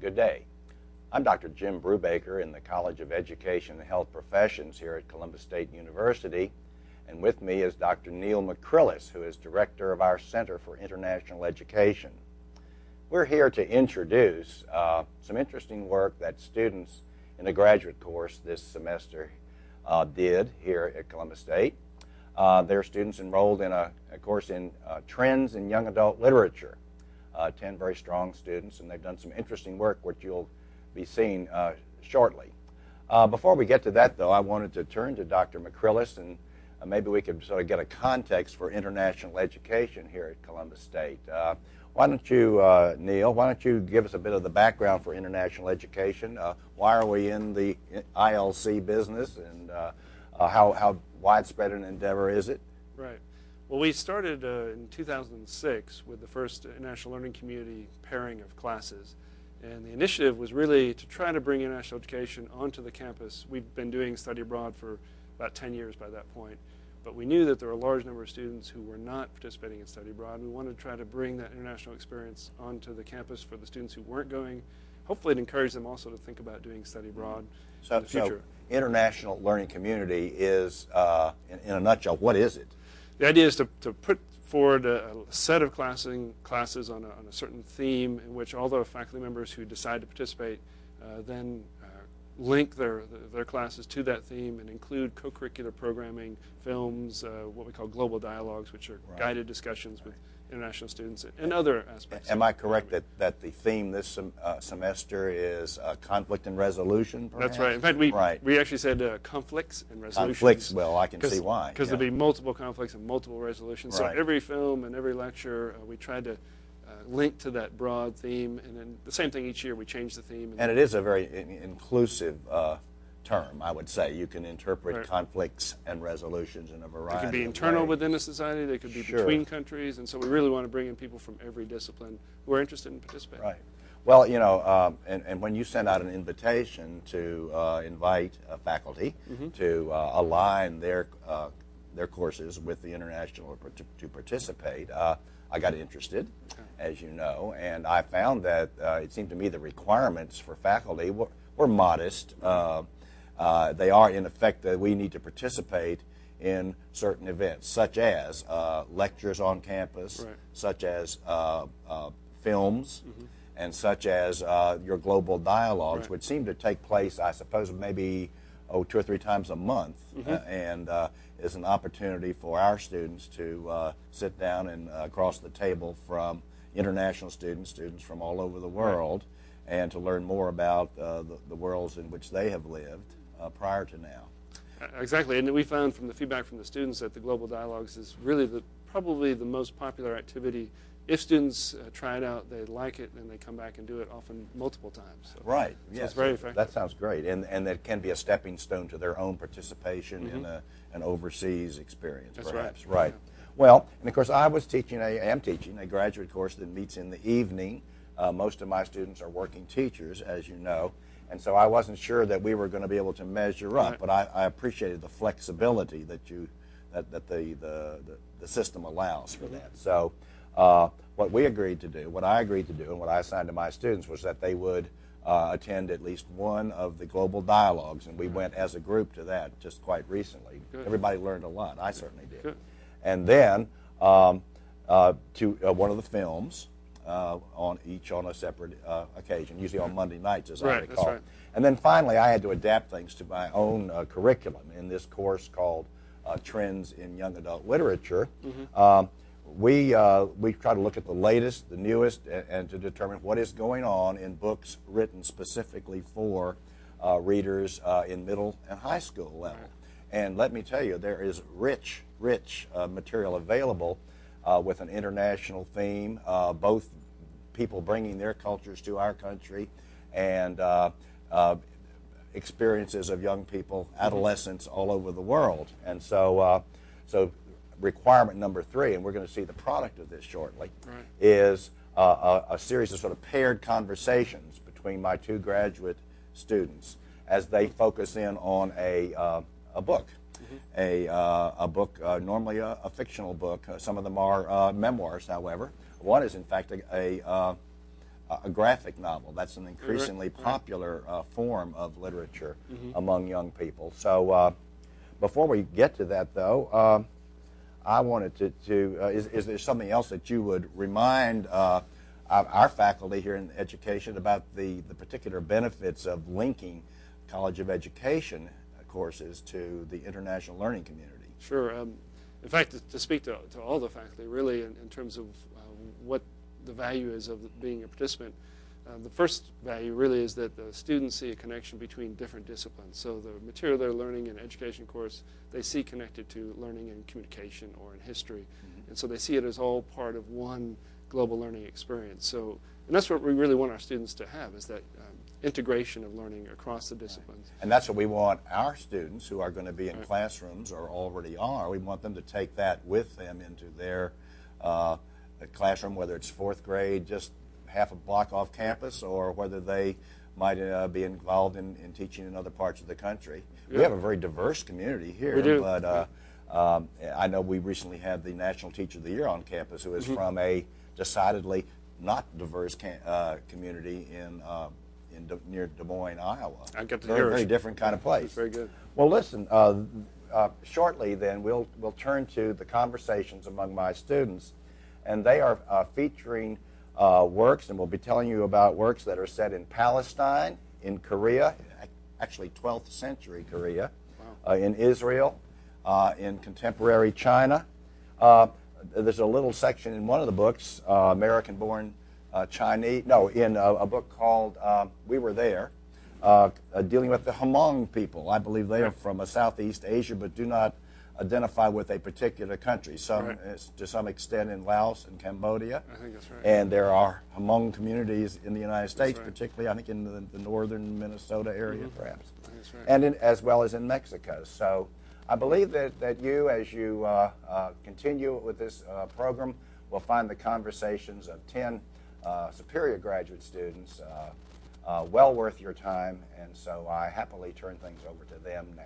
Good day. I'm Dr. Jim Brubaker in the College of Education and Health Professions here at Columbus State University, and with me is Dr. Neil McCrillis, who is Director of our Center for International Education. We're here to introduce some interesting work that students in a graduate course this semester did here at Columbus State. There are students enrolled in a course in Trends in Young Adult Literature. 10 very strong students, and they've done some interesting work, which you'll be seeing shortly. Before we get to that, though, I wanted to turn to Dr. McCrillis, and maybe we could sort of get a context for international education here at Columbus State. Why don't you, Neil, why don't you give us a bit of the background for international education? Why are we in the ILC business, and how widespread an endeavor is it? Right. Well, we started in 2006 with the first International Learning Community pairing of classes. And the initiative was really to try to bring international education onto the campus. We've been doing study abroad for about 10 years by that point. But we knew that there were a large number of students who were not participating in study abroad. We wanted to try to bring that international experience onto the campus for the students who weren't going. Hopefully it encouraged them also to think about doing study abroad in the future. So International Learning Community is, in a nutshell, what is it? The idea is to put forward a set of classes on a certain theme in which all the faculty members who decide to participate then link their classes to that theme and include co-curricular programming, films, what we call global dialogues, which are guided discussions with international students and other aspects. Am I correct that the theme this semester is conflict and resolution, perhaps? That's right. In fact, we actually said conflicts and resolutions. Conflicts, well, I can see why. Because there'll be multiple conflicts and multiple resolutions. Right. So every film and every lecture, we tried to link to that broad theme. And then the same thing each year, we change the theme. And it is a very inclusive term, I would say. You can interpret conflicts and resolutions in a variety of ways. They could be internal within a society, they could be between countries, and so we really want to bring in people from every discipline who are interested in participating. Right. Well, you know, and when you send out an invitation to invite faculty to align their courses with the international to participate, I got interested, as you know, and I found that it seemed to me the requirements for faculty were modest. They are, in effect, that we need to participate in certain events, such as lectures on campus, such as films, and such as your global dialogues, which seem to take place, I suppose, maybe 2 or 3 times a month, and is an opportunity for our students to sit down and across the table from international students from all over the world, and to learn more about the worlds in which they have lived prior to now. Exactly, and we found from the feedback from the students that the Global Dialogues is really probably the most popular activity. If students try it out, they like it, and they come back and do it often multiple times. So, right, so yes. it's very effective. That sounds great, and that can be a stepping stone to their own participation in an overseas experience, That's perhaps. Right. Yeah. Well, and of course I am teaching a graduate course that meets in the evening. Most of my students are working teachers, as you know, and so I wasn't sure that we were going to be able to measure up, but I appreciated the flexibility that the system allows for that. So what I agreed to do, and what I assigned to my students was that they would attend at least one of the global dialogues, and we went as a group to that just quite recently. Good. Everybody learned a lot. I certainly did. Good. And then to one of the films. On a separate occasion, usually on Monday nights, as I recall. That's right. And then finally, I had to adapt things to my own curriculum in this course called Trends in Young Adult Literature. We try to look at the latest, the newest, and to determine what is going on in books written specifically for readers in middle and high school level. And let me tell you, there is rich material available with an international theme, both people bringing their cultures to our country and experiences of young people, adolescents all over the world. And so requirement number 3, and we're going to see the product of this shortly, is a series of sort of paired conversations between my 2 graduate students as they focus in on a book. A book, normally a fictional book. Some of them are memoirs, however. One is, in fact, a a graphic novel. That's an increasingly popular form of literature among young people. So before we get to that, though, I wanted to is there something else that you would remind our faculty here in education about the particular benefits of linking College of Education courses to the international learning community? Sure. In fact, to speak to all the faculty, really, in terms of what the value is of being a participant, the first value really is that the students see a connection between different disciplines. So the material they're learning in an education course, they see connected to learning in communication or in history. And so they see it as all part of one global learning experience. So, and that's what we really want our students to have, is that integration of learning across the disciplines. And that's what we want our students who are going to be in classrooms, or already are. We want them to take that with them into their classroom, whether it's fourth grade, just half a block off campus, or whether they might be involved in teaching in other parts of the country. We have a very diverse community here. We do. But I know we recently had the National Teacher of the Year on campus who is from a decidedly not diverse community near Des Moines, Iowa. I got to hear hear very different kind of place. Very good. Well, listen. Shortly, then we'll turn to the conversations among my students, and they are featuring works, and we'll be telling you about works that are set in Palestine, in Korea, actually 12th century Korea, in Israel, in contemporary China. There's a little section in one of the books, American-born Chinese, no, in a book called We Were There, dealing with the Hmong people. I believe they are from Southeast Asia, but do not identify with a particular country. Some, to some extent, in Laos and Cambodia. I think that's right. And there are Hmong communities in the United States, particularly, I think, in the northern Minnesota area, perhaps. I think that's right. And as well as in Mexico. So I believe that you, as you continue with this program, will find the conversations of 10 Superior graduate students well worth your time, and so I happily turn things over to them now.